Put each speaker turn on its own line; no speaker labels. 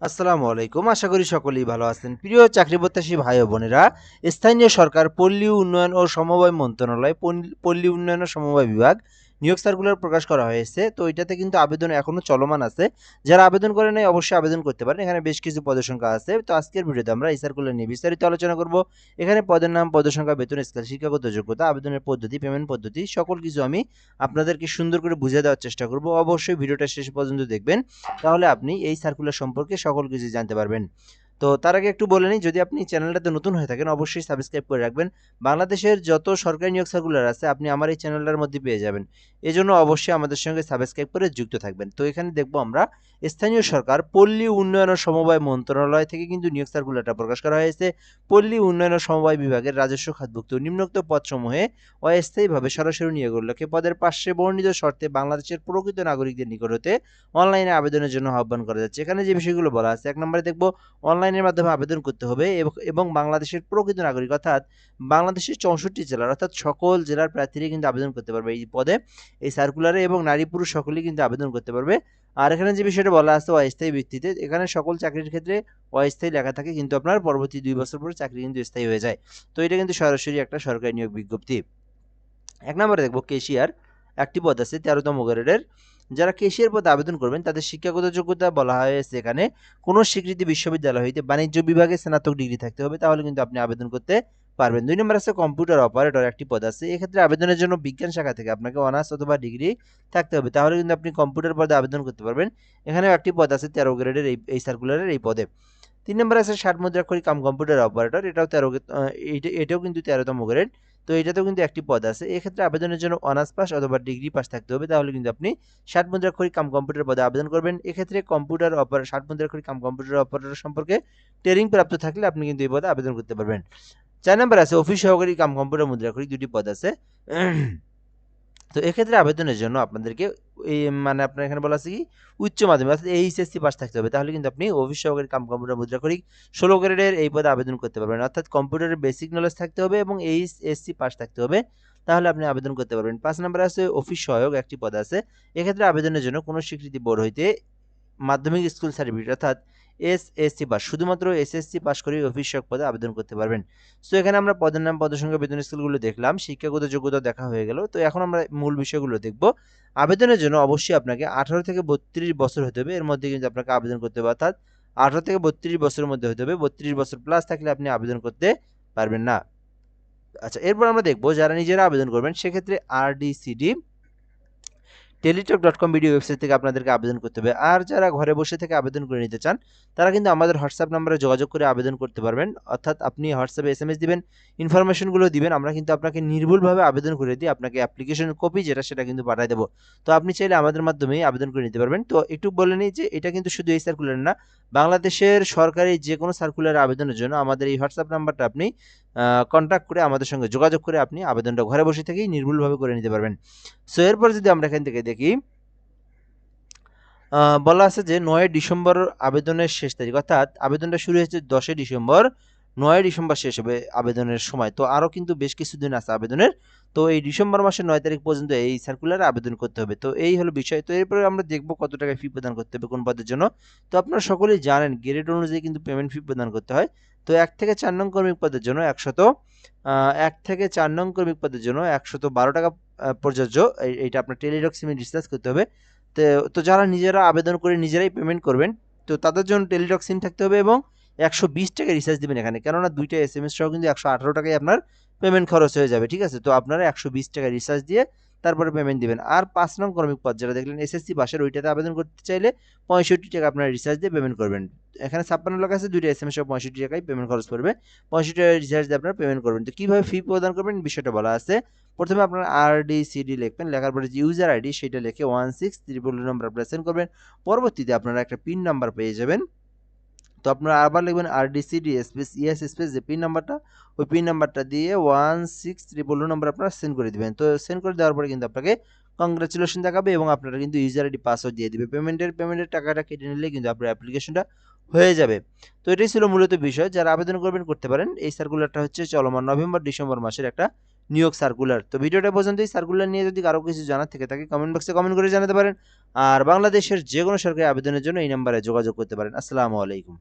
আসসালামু আলাইকুম। আশা করি সকলেই ভালো আছেন। প্রিয় চাকরি প্রত্যাশী ভাই ও বোনেরা, স্থানীয় সরকার পল্লী উন্নয়ন ও সমবায় মন্ত্রণালয়, পল্লী উন্নয়ন ও সমবায় বিভাগ নিয়োগ সার্কুলার প্রকাশ করা হয়েছে। তো এটাতে কিন্তু আবেদন এখনো চলমান আছে। যারা আবেদন করে নাই অবশ্যই আবেদন করতে পারেন। এখানে বেশ কিছু পদের সংখ্যা আছে। তো আজকের ভিডিওতে আমরা এই সার্কুলার নিয়ে বিস্তারিত আলোচনা করব। এখানে পদের নাম, পদের সংখ্যা, বেতন স্কেল, শিক্ষাগত যোগ্যতা, আবেদনের পদ্ধতি, পেমেন্ট পদ্ধতি সকল কিছু আমি আপনাদেরকে সুন্দর করে বুঝিয়ে দেওয়ার চেষ্টা করব। অবশ্যই ভিডিওটা শেষ পর্যন্ত দেখবেন। তাহলে আপনি এই সার্কুলার সম্পর্কে সকল কিছু জানতে পারবেন। তো তার আগে একটু বলে নিই, যদি আপনি চ্যানেলটাতে নতুন হয়ে থাকেন অবশ্যই সাবস্ক্রাইব করে রাখবেন। বাংলাদেশের যত সরকারি নিয়োগ সার্কুলার আছে আপনি আমার এই চ্যানেলটার মধ্যে পেয়ে যাবেন। এজন্য অবশ্যই আমাদের সঙ্গে সাবস্ক্রাইব করে যুক্ত থাকবেন। তো এখানে দেখবো আমরা স্থানীয় সরকার পল্লী উন্নয়ন ও সমবায় মন্ত্রণালয় থেকে কিন্তু নিয়োগ সার্কুলারটা প্রকাশ করা হয়েছে। পল্লী উন্নয়ন ও সমবায় বিভাগের রাজস্ব খাতভুক্ত নিম্নোক্ত পদসমূহে অস্থায়ীভাবে সরাসরি নিয়োগ উল্লেখে পদের পার্শ্বে বর্ণিত শর্তে বাংলাদেশের প্রকৃত নাগরিকদের নিকট হতে অনলাইনে আবেদনের জন্য আহ্বান করা যাচ্ছে। এখানে যে বিষয়গুলো বলা আছে, এক নম্বরে দেখব অনলাইনের মাধ্যমে আবেদন করতে হবে এবং বাংলাদেশের প্রকৃত নাগরিক অর্থাৎ বাংলাদেশের 64 জেলার অর্থাৎ সকল জেলার প্রার্থীরা কিন্তু আবেদন করতে পারবে এই পদে, এই সার্কুলারে, এবং নারী পুরুষ সকলেই কিন্তু আবেদন করতে পারবে। আর এখানে যে বিষয়টা বলা আছে অস্থায়ী ভিত্তিতে, এখানে সকল চাকরির ক্ষেত্রে অস্থায়ী লেখা থাকে, কিন্তু আপনার পরবর্তী 2 বছর পরে চাকরি কিন্তু স্থায়ী হয়ে যায়। তো এটা কিন্তু সরাসরি একটা সরকারি নিয়োগ বিজ্ঞপ্তি। এক নম্বরে দেখবো কেশিয়ার, একটি পদ আছে 13তম গ্রেডের। যারা কেশিয়ার পদে আবেদন করবেন তাদের শিক্ষাগত যোগ্যতা বলা হয়েছে এখানে কোনো স্বীকৃতি বিশ্ববিদ্যালয় হইতে বাণিজ্য বিভাগে স্নাতক ডিগ্রি থাকতে হবে, তাহলে কিন্তু আপনি আবেদন করতে পারবেন। 2 নম্বর আছে কম্পিউটার অপারেটর, একটি পদ আছে। এক্ষেত্রে আবেদনের জন্য বিজ্ঞান শাখা থেকে আপনাকে অনার্স অথবা ডিগ্রি থাকতে হবে, তাহলে কিন্তু আপনি কম্পিউটার পদে আবেদন করতে পারবেন। এখানেও একটি পদ আছে 13 গ্রেডের এই সার্কুলারের এই পদে। 3 নম্বর আছে 60 মুদ্রাক্ষরিক কাম কম্পিউটার অপারেটর, এটাও 13, এটাও কিন্তু 13তম গ্রেড। তো এটাতেও কিন্তু একটি পদ আছে। এক্ষেত্রে আবেদনের জন্য অনার্স পাস অথবা ডিগ্রি পাস থাকতে হবে, তাহলে কিন্তু আপনি 60 মুদ্রাক্ষরিক কাম কম্পিউটার পদে আবেদন করবেন। এক্ষেত্রে 60 মুদ্রাক্ষরিক কাম কম্পিউটার অপারেটর সম্পর্কে ট্রেনিং প্রাপ্ত থাকলে আপনি কিন্তু এই পদে আবেদন করতে পারবেন। 4 নম্বর আছে অফিস সহকারী কাম কম্পিউটার মুদ্রাক্ষরিক, দুটি পদ আছে। তো এক্ষেত্রে আবেদনের জন্য আপনাদেরকে এই মানে আপনার এখানে বলা আছে কি উচ্চ মাধ্যমিক অর্থাৎ এইচএসসি পাস থাকতে হবে, তাহলে কিন্তু আপনি অফিস সহকারী কাম কম্পিউটার মুদ্রাক্ষরিক 16 গ্রেডের এই পদে আবেদন করতে পারবেন। অর্থাৎ কম্পিউটারের বেসিক নলেজ থাকতে হবে এবং এইচএসসি পাস থাকতে হবে, তাহলে আপনি আবেদন করতে পারবেন। 5 নম্বরে আছে অফিস সহায়ক, একটি পদ আছে। এক্ষেত্রে আবেদনের জন্য কোনো স্বীকৃতি বোর্ড হইতে মাধ্যমিক স্কুল সার্টিফিকেট অর্থাৎ এসএসসি পাস, শুধুমাত্র এসএসসি পাস করে অফিস সহায়ক পদে আবেদন করতে পারবেন। সো এখানে আমরা পদের নাম, পদের সংখ্যা, বেতন স্কেলগুলো দেখলাম, শিক্ষাগত যোগ্যতা দেখা হয়ে গেল। তো এখন আমরা মূল বিষয়গুলো দেখব। আবেদনের জন্য অবশ্যই আপনাকে 18 থেকে 32 বছর হতে হবে, এর মধ্যে কিন্তু আপনাকে আবেদন করতে হবে, অর্থাৎ 18 থেকে 32 বছরের মধ্যে হতে হবে। 32 বছর প্লাস থাকলে আপনি আবেদন করতে পারবেন না। আচ্ছা, এরপর আমরা দেখব যারা নিজেরা আবেদন করবেন সেক্ষেত্রে আরডিসিডি টেলিটক.com ভিডিও ওয়েবসাইট থেকে আপনাদেরকে আবেদন করতে হবে। আর যারা ঘরে বসে থেকে আবেদন করে নিতে চান তারা কিন্তু আমাদের হোয়াটসঅ্যাপ নাম্বারে যোগাযোগ করে আবেদন করতে পারবেন। অর্থাৎ আপনি হোয়াটসঅ্যাপে এসএমএস দিবেন, ইনফরমেশনগুলো দিবেন, আমরা কিন্তু আপনাকে নির্ভুলভাবে আবেদন করে দিই, আপনাকে অ্যাপ্লিকেশন কপি যেটা সেটা কিন্তু পাঠিয়ে দেবো। তো আপনি চাইলে আমাদের মাধ্যমেই আবেদন করে নিতে পারবেন। তো একটু বলে নিই যে এটা কিন্তু শুধু এই সার্কুলার না, বাংলাদেশের সরকারি যে কোনো সার্কুলার আবেদনের জন্য আমাদের এই হোয়াটসঅ্যাপ নাম্বারটা আপনি কন্ট্যাক্ট করে আমাদের সঙ্গে যোগাযোগ করে আপনি আবেদনটা ঘরে বসে থেকেই নির্ভুলভাবে করে নিতে পারবেন। সো এরপর যদি আমরা এখান থেকে দেখি, বলা আছে যে 9 ডিসেম্বর আবেদনের শেষ তারিখ, অর্থাৎ আবেদনটা শুরু হয়েছে 10 ডিসেম্বর, 9 ডিসেম্বর শেষ হবে আবেদনের সময়। তো আরও কিন্তু বেশ কিছুদিন আছে আবেদনের। তো এই ডিসেম্বর মাসের 9 তারিখ পর্যন্ত এই সার্কুলারে আবেদন করতে হবে। তো এই হলো বিষয়। তো এরপরে আমরা দেখব কত টাকা ফি প্রদান করতে হবে কোন পদের জন্য। তো আপনারা সকলেই জানেন গ্রেড অনুযায়ী কিন্তু পেমেন্ট ফি প্রদান করতে হয়। তো 1 থেকে 4 নং কর্মী পদের জন্য 1 থেকে 4 নং কর্মী পদের জন্য 112 টাকা প্রযোজ্য। এইটা আপনার টেলিটক সিমে রিচার্জ করতে হবে। তো তো যারা নিজেরা আবেদন করে নিজেরাই পেমেন্ট করবেন, তো তাদের জন্য টেলিটক সিম থাকতে হবে এবং 120 টাকা রিচার্জ দিবেন এখানে, কেননা দুইটা এসএমএস সহ কিন্তু 118 টাকায় আপনার পেমেন্ট খরচ হয়ে যাবে, ঠিক আছে। তো আপনারা 120 টাকা রিচার্জ দিয়ে তারপরে পেমেন্ট দিবেন। আর 5 নং কর্মিক পদ যেটা দেখলেন এসএসসি পাশের, ওইটাতে আবেদন করতে চাইলে 65 টাকা আপনারা রিচার্জ দিয়ে পেমেন্ট করবেন। এখানে 56 লাখ আছে, দুইটা এসএমএস সহ 65 টাকায় পেমেন্ট খরচ পড়বে। 65 টাকা রিচার্জ দিয়ে আপনারা পেমেন্ট করবেন। তো কিভাবে ফি প্রদান করবেন বিষয়টা বলা আছে। প্রথমে আপনার আরডিসিডি লিখবেন, লেখার পরে যে ইউজার আইডি সেটা লিখে 16300 নাম্বার আপনারা সেন্ড করবেন। পরবর্তীতে আপনারা একটা পিন নাম্বার পেয়ে যাবেন। তো আপনারা আবার লিখবেন আরডিসিডি স্পেস ইএস স্পেস যে পিন নাম্বারটা, ওই পিন নাম্বারটা দিয়ে 16300 নাম্বার আপনারা সেন্ড করে দিবেন। তো সেন্ড করে দেওয়ার পরে কিন্তু আপনাকে কংগ্রাচুলেশন দেখাবে এবং আপনারা কিন্তু ইউজার আইডি পাসওয়ার্ড দিয়ে দিবে। পেমেন্টের টাকাটা কেটে নিলে কিন্তু আপনার অ্যাপ্লিকেশনটা হয়ে যাবে। তো এটাই ছিল মূলত বিষয়। যারা আবেদন করবেন করতে পারেন। এই সার্কুলারটা হচ্ছে চলমান নভেম্বর ডিসেম্বর মাসের একটা নিয়োগ সার্কুলার। তো ভিডিওটা পর্যন্তই। সার্কুলার নিয়ে যদি কারো কিছু জানার থেকে থাকে কমেন্ট বক্সে কমেন্ট করে জানাতে পারেন। আর বাংলাদেশের যেকোনো সরকারি আবেদনের জন্য এই নাম্বারে যোগাযোগ করতে পারেন। আসসালামু আলাইকুম।